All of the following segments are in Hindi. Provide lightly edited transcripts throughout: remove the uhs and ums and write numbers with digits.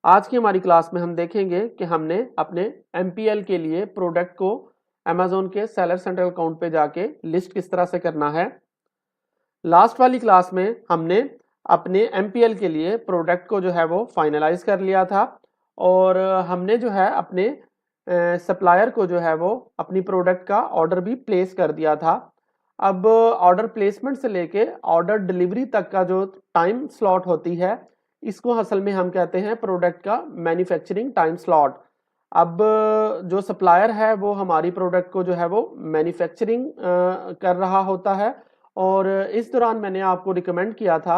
आज की हमारी क्लास में हम देखेंगे कि हमने अपने MPL के लिए प्रोडक्ट को Amazon के सेलर सेंट्रल अकाउंट पे जाके लिस्ट किस तरह से करना है। लास्ट वाली क्लास में हमने अपने MPL के लिए प्रोडक्ट को जो है वो फाइनलाइज कर लिया था और हमने जो है अपने सप्लायर को जो है वो अपनी प्रोडक्ट का ऑर्डर भी प्लेस कर दिया था। अब ऑर्डर प्लेसमेंट से लेके ऑर्डर डिलीवरी तक का जो टाइम स्लॉट होती है, इसको असल में हम कहते हैं प्रोडक्ट का मैन्युफैक्चरिंग टाइम स्लॉट। अब जो सप्लायर है वो हमारी प्रोडक्ट को जो है वो मैन्युफैक्चरिंग कर रहा होता है और इस दौरान मैंने आपको रिकमेंड किया था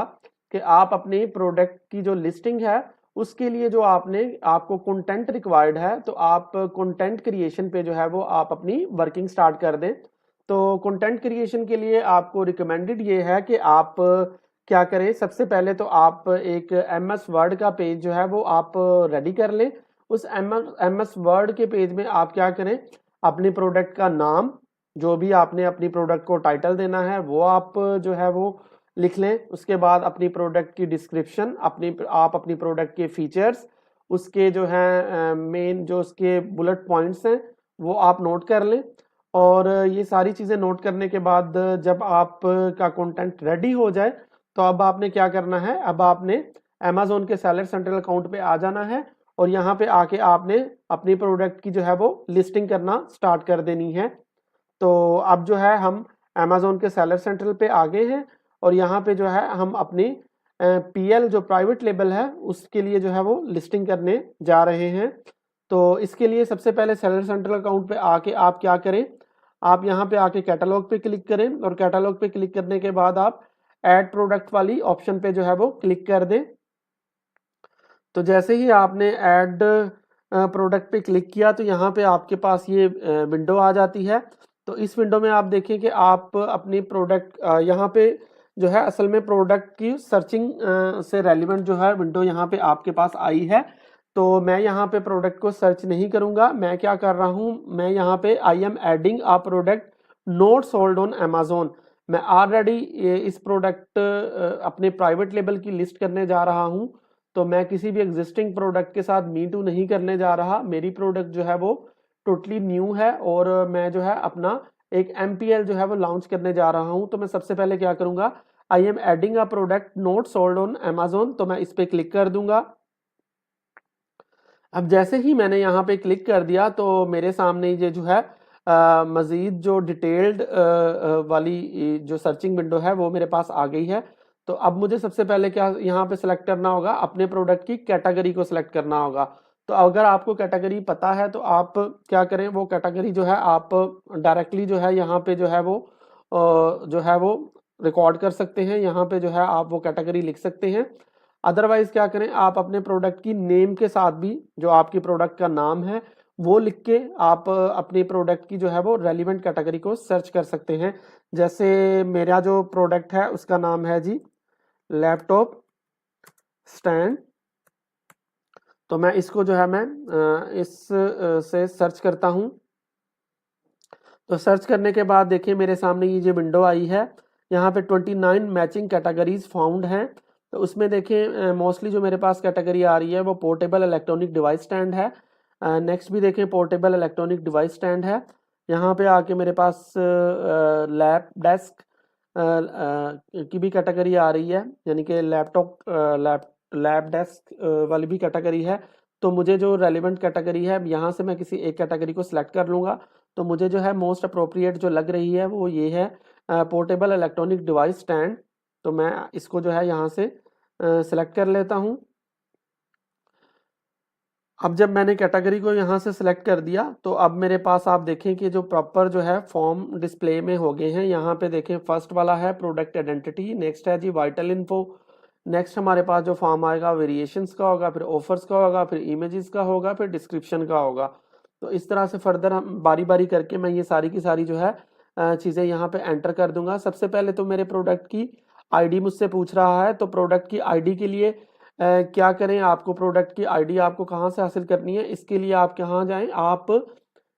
कि आप अपनी प्रोडक्ट की जो लिस्टिंग है उसके लिए जो आपको कंटेंट रिक्वायर्ड है, तो आप कंटेंट क्रिएशन पे जो है वो आप अपनी वर्किंग स्टार्ट कर दें। तो कंटेंट क्रिएशन के लिए आपको रिकमेंडेड ये है कि आप क्या करें, सबसे पहले तो आप एक MS वर्ड का पेज जो है वो आप रेडी कर लें। उस MS वर्ड के पेज में आप क्या करें, अपनी प्रोडक्ट का नाम, जो भी आपने अपनी प्रोडक्ट को टाइटल देना है वो आप जो है वो लिख लें। उसके बाद अपनी प्रोडक्ट की डिस्क्रिप्शन, आप अपनी प्रोडक्ट के फीचर्स, उसके जो है मेन जो उसके बुलेट पॉइंट्स हैं वो आप नोट कर लें। और ये सारी चीज़ें नोट करने के बाद जब आप का कंटेंट रेडी हो जाए तो अब आपने क्या करना है, अब आपने Amazon के सेलर सेंट्रल अकाउंट पे आ जाना है और यहाँ पे आके आपने अपनी प्रोडक्ट की जो है वो लिस्टिंग करना स्टार्ट कर देनी है। तो अब जो है हम Amazon के सेलर सेंट्रल पे आ गए हैं और यहाँ पे जो है हम अपनी PL जो प्राइवेट लेबल है उसके लिए जो है वो लिस्टिंग करने जा रहे हैं। तो इसके लिए सबसे पहले सेलर सेंट्रल अकाउंट पे आके आप क्या करें, आप यहाँ पे आके कैटलॉग पे क्लिक करें और कैटलॉग पे क्लिक करने के बाद आप ऐड प्रोडक्ट वाली ऑप्शन पे जो है वो क्लिक कर दें। तो जैसे ही आपने ऐड प्रोडक्ट पे क्लिक किया तो यहाँ पे आपके पास ये विंडो आ जाती है। तो इस विंडो में आप देखें कि आप अपनी प्रोडक्ट यहाँ पे जो है असल में प्रोडक्ट की सर्चिंग से रेलिवेंट जो है विंडो यहाँ पे आपके पास आई है। तो मैं यहाँ पे प्रोडक्ट को सर्च नहीं करूँगा, मैं क्या कर रहा हूँ, मैं यहाँ पे I am adding a product not sold on Amazon। मैं ऑलरेडी इस प्रोडक्ट अपने प्राइवेट लेबल की लिस्ट करने जा रहा हूँ। तो मैं किसी भी एग्जिस्टिंग प्रोडक्ट के साथ मी टू नहीं करने जा रहा। मेरी प्रोडक्ट जो है वो टोटली न्यू है और मैं जो है अपना एक MPL जो है वो लॉन्च करने जा रहा हूं। तो मैं सबसे पहले क्या करूंगा, I am adding a product not sold on Amazon, तो मैं इस पे क्लिक कर दूंगा। अब जैसे ही मैंने यहाँ पे क्लिक कर दिया तो मेरे सामने ये जो है मजीद जो डिटेल्ड वाली जो सर्चिंग विंडो है वो मेरे पास आ गई है। तो अब मुझे सबसे पहले क्या यहाँ पे सिलेक्ट करना होगा, अपने प्रोडक्ट की कैटेगरी को सिलेक्ट करना होगा। तो अगर आपको कैटेगरी पता है तो आप क्या करें, वो कैटेगरी जो है आप डायरेक्टली जो है यहाँ पे जो है वो जो है वो रिकॉर्ड कर सकते हैं। यहाँ पे जो है आप वो कैटेगरी लिख सकते हैं। अदरवाइज क्या करें, आप अपने प्रोडक्ट की नेम के साथ भी जो आपकी प्रोडक्ट का नाम है वो लिख के आप अपनी प्रोडक्ट की जो है वो रेलिवेंट कैटेगरी को सर्च कर सकते हैं। जैसे मेरा जो प्रोडक्ट है उसका नाम है जी लैपटॉप स्टैंड। तो मैं इसको जो है मैं इस से सर्च करता हूं। तो सर्च करने के बाद देखिए मेरे सामने ये जो विंडो आई है, यहाँ पे 29 मैचिंग कैटेगरीज फाउंड हैं। तो उसमें देखिए मोस्टली जो मेरे पास कैटेगरी आ रही है वो पोर्टेबल इलेक्ट्रॉनिक डिवाइस स्टैंड है। नेक्स्ट भी देखें पोर्टेबल इलेक्ट्रॉनिक डिवाइस स्टैंड है। यहाँ पे आके मेरे पास लैप डेस्क की भी कैटेगरी आ रही है, यानी कि लैप डेस्क वाली भी कैटेगरी है। तो मुझे जो रेलिवेंट कैटेगरी है यहाँ से मैं किसी एक कैटेगरी को सिलेक्ट कर लूँगा। तो मुझे जो है मोस्ट अप्रोप्रिएट जो लग रही है वो ये है पोर्टेबल इलेक्ट्रॉनिक डिवाइस स्टैंड। तो मैं इसको जो है यहाँ से सिलेक्ट कर लेता हूँ। अब जब मैंने कैटेगरी को यहाँ से सिलेक्ट कर दिया तो अब मेरे पास आप देखें कि जो प्रॉपर जो है फॉर्म डिस्प्ले में हो गए हैं। यहाँ पे देखें फर्स्ट वाला है प्रोडक्ट आइडेंटिटी, नेक्स्ट है जी वाइटल इन्फो, नेक्स्ट हमारे पास जो फॉर्म आएगा वेरिएशंस का होगा, फिर ऑफर्स का होगा, फिर इमेजेस का होगा, फिर डिस्क्रिप्शन का होगा। तो इस तरह से फर्दर हम बारी बारी करके मैं ये सारी की सारी जो है चीज़ें यहाँ पे एंटर कर दूंगा। सबसे पहले तो मेरे प्रोडक्ट की आईडी मुझसे पूछ रहा है। तो प्रोडक्ट की आईडी के लिए क्या करें, आपको प्रोडक्ट की आईडी आपको कहाँ से हासिल करनी है, इसके लिए आप कहाँ जाएं, आप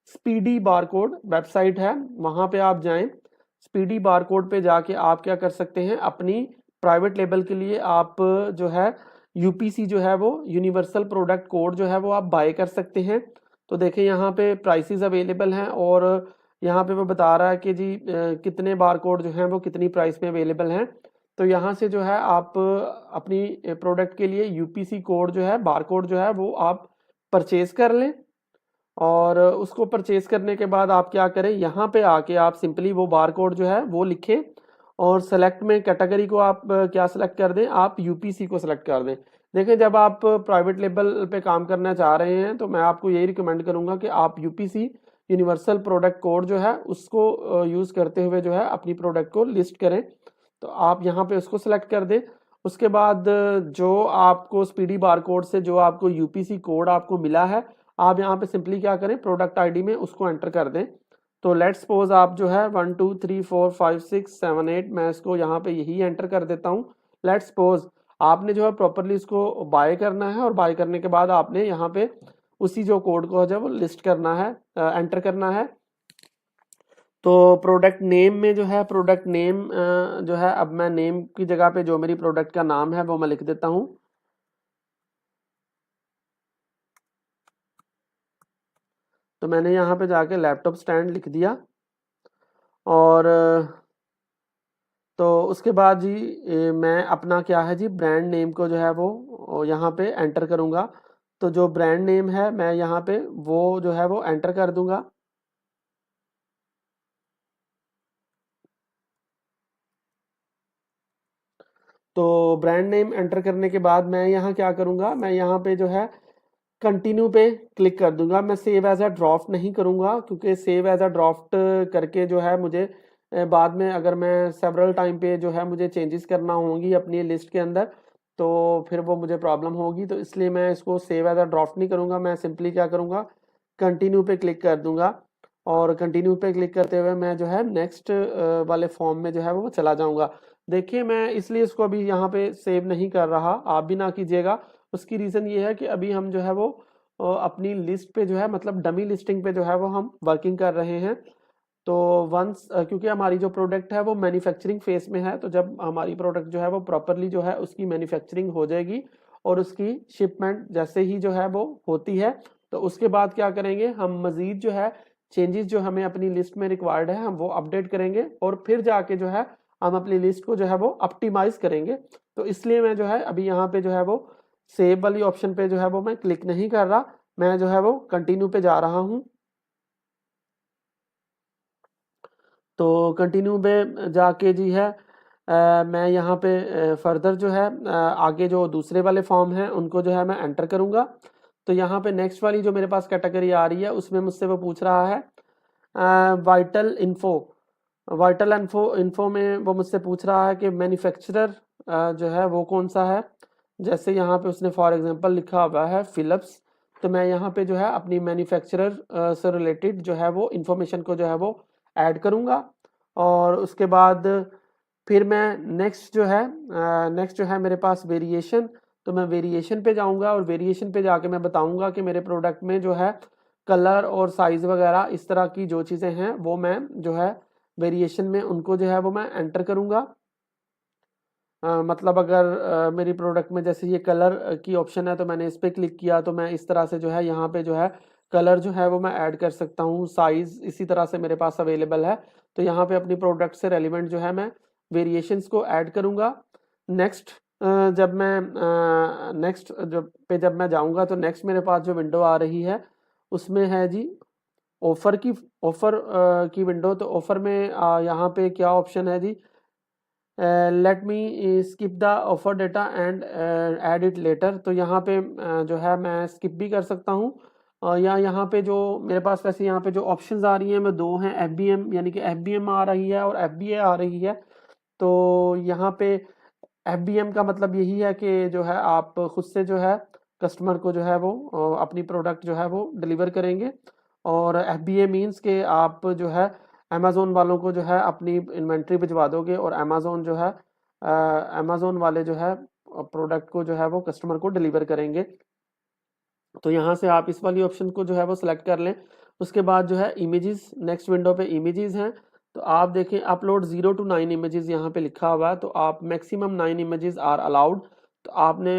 स्पीडी बारकोड वेबसाइट है वहाँ पे आप जाएं। स्पीडी बारकोड पे जाके आप क्या कर सकते हैं, अपनी प्राइवेट लेबल के लिए आप जो है यूपीसी जो है वो यूनिवर्सल प्रोडक्ट कोड जो है वो आप बाय कर सकते हैं। तो देखें यहाँ पे प्राइसेस अवेलेबल हैं और यहाँ पे वो बता रहा है कि जी कितने बार कोड जो हैं वो कितनी प्राइस में अवेलेबल हैं। तो यहाँ से जो है आप अपनी प्रोडक्ट के लिए यूपीसी कोड जो है बार कोड जो है वो आप परचेज कर लें और उसको परचेज करने के बाद आप क्या करें, यहाँ पे आके आप सिंपली वो बार कोड जो है वो लिखें और सेलेक्ट में कैटेगरी को आप क्या सेलेक्ट कर दें, आप यूपीसी को सेलेक्ट कर दें। देखें जब आप प्राइवेट लेवल पे काम करना चाह रहे हैं तो मैं आपको यही रिकमेंड करूंगा कि आप यूपीसी यूनिवर्सल प्रोडक्ट कोड जो है उसको यूज़ करते हुए जो है अपनी प्रोडक्ट को लिस्ट करें। तो आप यहाँ पे उसको सेलेक्ट कर दें। उसके बाद जो आपको स्पीडी बार कोड से जो आपको यूपीसी कोड आपको मिला है, आप यहाँ पे सिंपली क्या करें, प्रोडक्ट आईडी में उसको एंटर कर दें। तो लेट्स सपोज आप जो है 1 2 3 4 5 6 7 8 मैं इसको यहाँ पे यही एंटर कर देता हूँ। लेट्स सपोज आपने जो है प्रॉपरली इसको बाय करना है और बाय करने के बाद आपने यहाँ पे उसी जो कोड को जो है वो लिस्ट करना है, एंटर करना है। तो प्रोडक्ट नेम में जो है प्रोडक्ट नेम जो है, अब मैं नेम की जगह पे जो मेरी प्रोडक्ट का नाम है वो मैं लिख देता हूँ। तो मैंने यहाँ पे जाके लैपटॉप स्टैंड लिख दिया और तो उसके बाद जी मैं अपना क्या है जी ब्रांड नेम को जो है वो यहाँ पे एंटर करूँगा। तो जो ब्रांड नेम है मैं यहाँ पे वो जो है वो एंटर कर दूंगा। तो ब्रांड नेम एंटर करने के बाद मैं यहाँ क्या करूँगा, मैं यहाँ पे जो है कंटिन्यू पे क्लिक कर दूंगा। मैं सेव एज अ ड्राफ्ट नहीं करूँगा क्योंकि सेव एज अ ड्राफ्ट करके जो है मुझे बाद में अगर मैं सेवरल टाइम पे जो है मुझे चेंजेस करना होंगी अपनी लिस्ट के अंदर तो फिर वो मुझे प्रॉब्लम होगी। तो इसलिए मैं इसको सेव एज अ ड्राफ्ट नहीं करूँगा, मैं सिंपली क्या करूँगा, कंटिन्यू पे क्लिक कर दूंगा और कंटिन्यू पे क्लिक करते हुए मैं जो है नेक्स्ट वाले फॉर्म में जो है वो चला जाऊंगा। देखिए मैं इसलिए इसको अभी यहाँ पे सेव नहीं कर रहा, आप भी ना कीजिएगा। उसकी रीज़न ये है कि अभी हम जो है वो अपनी लिस्ट पे जो है मतलब डमी लिस्टिंग पे जो है वो हम वर्किंग कर रहे हैं। तो वंस क्योंकि हमारी जो प्रोडक्ट है वो मैन्युफैक्चरिंग फेस में है, तो जब हमारी प्रोडक्ट जो है वो प्रॉपरली जो है उसकी मैन्युफैक्चरिंग हो जाएगी और उसकी शिपमेंट जैसे ही जो है वो होती है तो उसके बाद क्या करेंगे, हम मजीद जो है चेंजेस जो हमें अपनी लिस्ट में रिक्वायर्ड है हम वो अपडेट करेंगे और फिर जाके जो है हम अपनी लिस्ट को जो है वो ऑप्टिमाइज करेंगे। तो इसलिए मैं जो है अभी यहाँ पे जो है वो सेव वाली ऑप्शन पे जो है वो मैं क्लिक नहीं कर रहा, मैं जो है वो कंटिन्यू पे जा रहा हूँ। तो कंटिन्यू पे जाके जी है मैं यहाँ पे फर्दर जो है आगे जो दूसरे वाले फॉर्म हैं उनको जो है मैं एंटर करूँगा। तो यहाँ पे नेक्स्ट वाली जो मेरे पास कैटेगरी आ रही है उसमें मुझसे वो पूछ रहा है vital info. Vital info info में वो मुझसे पूछ रहा है कि मैन्युफैक्चरर जो है वो कौन सा है। जैसे यहाँ पे उसने फॉर एग्जांपल लिखा हुआ है फिलिप्स, तो मैं यहाँ पे जो है अपनी मैन्युफैक्चरर से रिलेटेड जो है वो इंफॉर्मेशन को जो है वो ऐड करूँगा और उसके बाद फिर मैं नेक्स्ट जो है मेरे पास वेरिएशन, तो मैं वेरिएशन पे जाऊँगा और वेरिएशन पे जाके मैं बताऊँगा कि मेरे प्रोडक्ट में जो है कलर और साइज़ वगैरह इस तरह की जो चीज़ें हैं वो मैं जो है वेरिएशन में उनको जो है वो मैं एंटर करूँगा। मतलब अगर मेरी प्रोडक्ट में जैसे ये कलर की ऑप्शन है तो मैंने इस पे क्लिक किया तो मैं इस तरह से जो है यहाँ पे जो है कलर जो है वो मैं ऐड कर सकता हूँ, साइज़ इसी तरह से मेरे पास अवेलेबल है। तो यहाँ पे अपनी प्रोडक्ट से रेलिवेंट जो है मैं वेरिएशंस को ऐड करूँगा। नेक्स्ट जब मैं जब मैं जाऊँगा तो नेक्स्ट मेरे पास जो विंडो आ रही है उसमें है जी ऑफ़र की विंडो। तो ऑफ़र में यहाँ पे क्या ऑप्शन है जी, let me skip the offer data and add it later. तो यहाँ पे जो है मैं स्किप भी कर सकता हूँ या यहाँ पे जो मेरे पास वैसे यहाँ पे जो ऑप्शंस आ रही हैं वो दो हैं, FBM यानी कि FBM आ रही है और FBA आ रही है। तो यहाँ पे FBM का मतलब यही है कि जो है आप खुद से जो है कस्टमर को जो है वो अपनी प्रोडक्ट जो है वो डिलीवर करेंगे और FBA मीन्स कि आप जो है अमेज़ोन वालों को जो है अपनी इन्वेंट्री भिजवा दोगे और अमेज़ोन वाले जो है प्रोडक्ट को जो है वो कस्टमर को डिलीवर करेंगे। तो यहाँ से आप इस वाली ऑप्शन को जो है वो सिलेक्ट कर लें। उसके बाद जो है इमेजेस, नेक्स्ट विंडो पे इमेजेस हैं। तो आप देखें अपलोड 0 to 9 इमेजेस यहाँ पे लिखा हुआ है, तो आप मैक्सिमम 9 इमेजेस आर अलाउड। तो आपने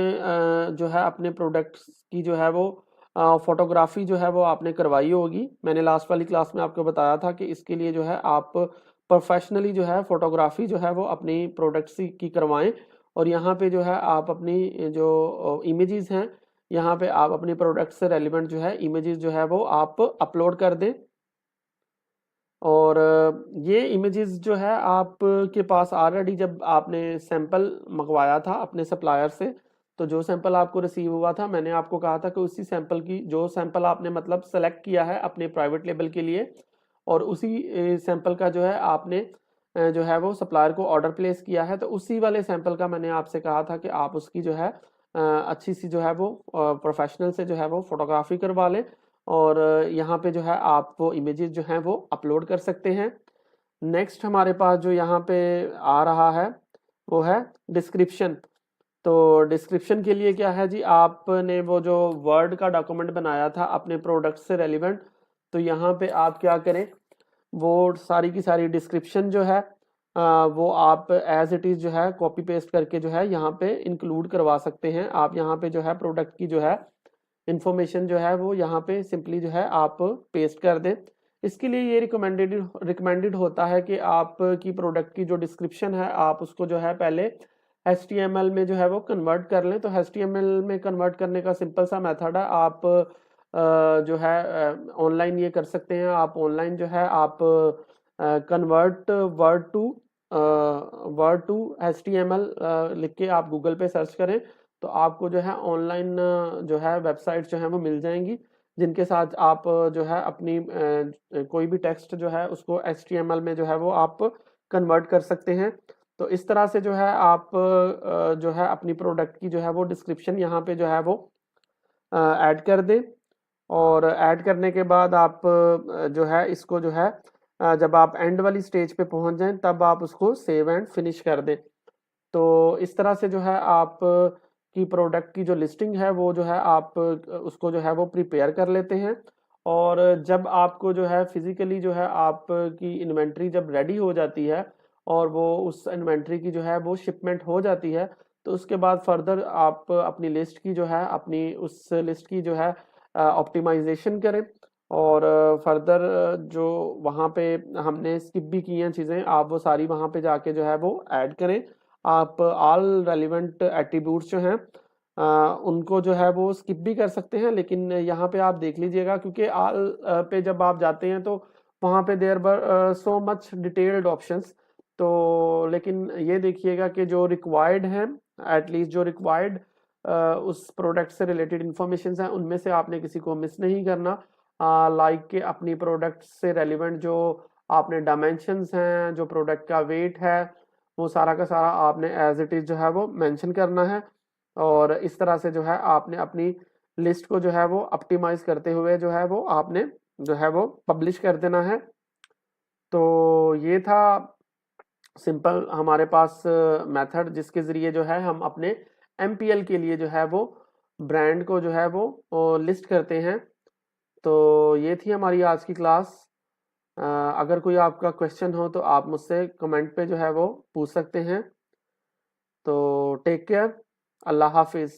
जो है अपने प्रोडक्ट्स की जो है वो फोटोग्राफी जो है वो आपने करवाई होगी। मैंने लास्ट वाली क्लास में आपको बताया था कि इसके लिए जो है आप प्रोफेशनली जो है फोटोग्राफी जो है वो अपनी प्रोडक्ट्स की करवाएं, और यहाँ पे जो है आप अपनी जो इमेजेस हैं, यहाँ पे आप अपनी प्रोडक्ट से रेलिवेंट जो है इमेजेस जो है वो आप अपलोड कर दें। और ये इमेजेस जो है आपके पास ऑलरेडी जब आपने सैंपल मंगवाया था अपने सप्लायर से, तो जो सैंपल आपको रिसीव हुआ था मैंने आपको कहा था कि उसी सैंपल की जो सैंपल आपने मतलब सेलेक्ट किया है अपने प्राइवेट लेबल के लिए, और उसी सैंपल का जो है आपने जो है वो सप्लायर को ऑर्डर प्लेस किया है, तो उसी वाले सैंपल का मैंने आपसे कहा था कि आप उसकी जो है अच्छी सी जो है वो प्रोफेशनल से जो है वो फोटोग्राफी करवा लें, और यहाँ पे जो है आप वो इमेजेस जो हैं वो अपलोड कर सकते हैं। नेक्स्ट हमारे पास जो यहाँ पे आ रहा है वो है डिस्क्रिप्शन। तो डिस्क्रिप्शन के लिए क्या है जी, आपने वो जो वर्ड का डॉक्यूमेंट बनाया था अपने प्रोडक्ट से रेलिवेंट, तो यहाँ पे आप क्या करें, वो सारी की सारी डिस्क्रिप्शन जो है वो आप एज इट इज़ जो है कॉपी पेस्ट करके जो है यहाँ पे इंक्लूड करवा सकते हैं। आप यहाँ पे जो है प्रोडक्ट की जो है इंफॉर्मेशन जो है वो यहाँ पे सिंपली जो है आप पेस्ट कर दें। इसके लिए ये रिकमेंडेड होता है कि आपकी प्रोडक्ट की जो डिस्क्रिप्शन है आप उसको जो है पहले HTML में जो है वो कन्वर्ट कर लें। तो HTML में कन्वर्ट करने का सिंपल सा मेथड है, आप जो है ऑनलाइन ये कर सकते हैं। आप ऑनलाइन जो है आप कन्वर्ट वर्ड टू HTML लिख के आप गूगल पे सर्च करें, तो आपको जो है ऑनलाइन जो है वेबसाइट जो है वो मिल जाएंगी, जिनके साथ आप जो है अपनी कोई भी टेक्स्ट जो है उसको HTML में जो है वो आप कन्वर्ट कर सकते हैं। तो इस तरह से जो है आप जो है अपनी प्रोडक्ट की जो है वो डिस्क्रिप्शन यहाँ पे जो है वो ऐड कर दें, और ऐड करने के बाद आप जो है इसको जो है जब आप एंड वाली स्टेज पे पहुंच जाएं तब आप उसको सेव एंड फिनिश कर दें। तो इस तरह से जो है आप की प्रोडक्ट की जो लिस्टिंग है वो जो है आप उसको जो है वो प्रिपेयर कर लेते हैं, और जब आपको जो है फिजिकली जो है आपकी इन्वेंट्री जब रेडी हो जाती है और वो उस इन्वेंट्री की जो है वो शिपमेंट हो जाती है, तो उसके बाद फर्दर आप अपनी लिस्ट की जो है अपनी उस लिस्ट की जो है ऑप्टिमाइजेशन करें, और फर्दर जो वहाँ पे हमने स्किप भी की हैं चीज़ें आप वो सारी वहाँ पे जाके जो है वो ऐड करें। आप ऑल रेलिवेंट एट्रीब्यूट्स जो हैं उनको जो है वो स्किप भी कर सकते हैं, लेकिन यहाँ पे आप देख लीजिएगा क्योंकि ऑल पे जब आप जाते हैं तो वहाँ पे there were so much detailed options. तो लेकिन ये देखिएगा कि जो रिक्वायर्ड हैं, एटलीस्ट जो रिक्वायर्ड उस प्रोडक्ट से रिलेटेड इंफॉर्मेशन हैं उनमें से आपने किसी को मिस नहीं करना। लाइक कि अपनी प्रोडक्ट से रेलिवेंट जो आपने डायमेंशंस हैं, जो प्रोडक्ट का वेट है, वो सारा का सारा आपने एज इट इज़ जो है वो मेंशन करना है, और इस तरह से जो है आपने अपनी लिस्ट को जो है वो ऑप्टिमाइज करते हुए जो है वो आपने जो है वो पब्लिश कर देना है। तो ये था सिंपल हमारे पास मेथड जिसके ज़रिए जो है हम अपने MPL के लिए जो है वो ब्रांड को जो है वो लिस्ट करते हैं। तो ये थी हमारी आज की क्लास। अगर कोई आपका क्वेश्चन हो तो आप मुझसे कमेंट पे जो है वो पूछ सकते हैं। तो टेक केयर, अल्लाह हाफिज़।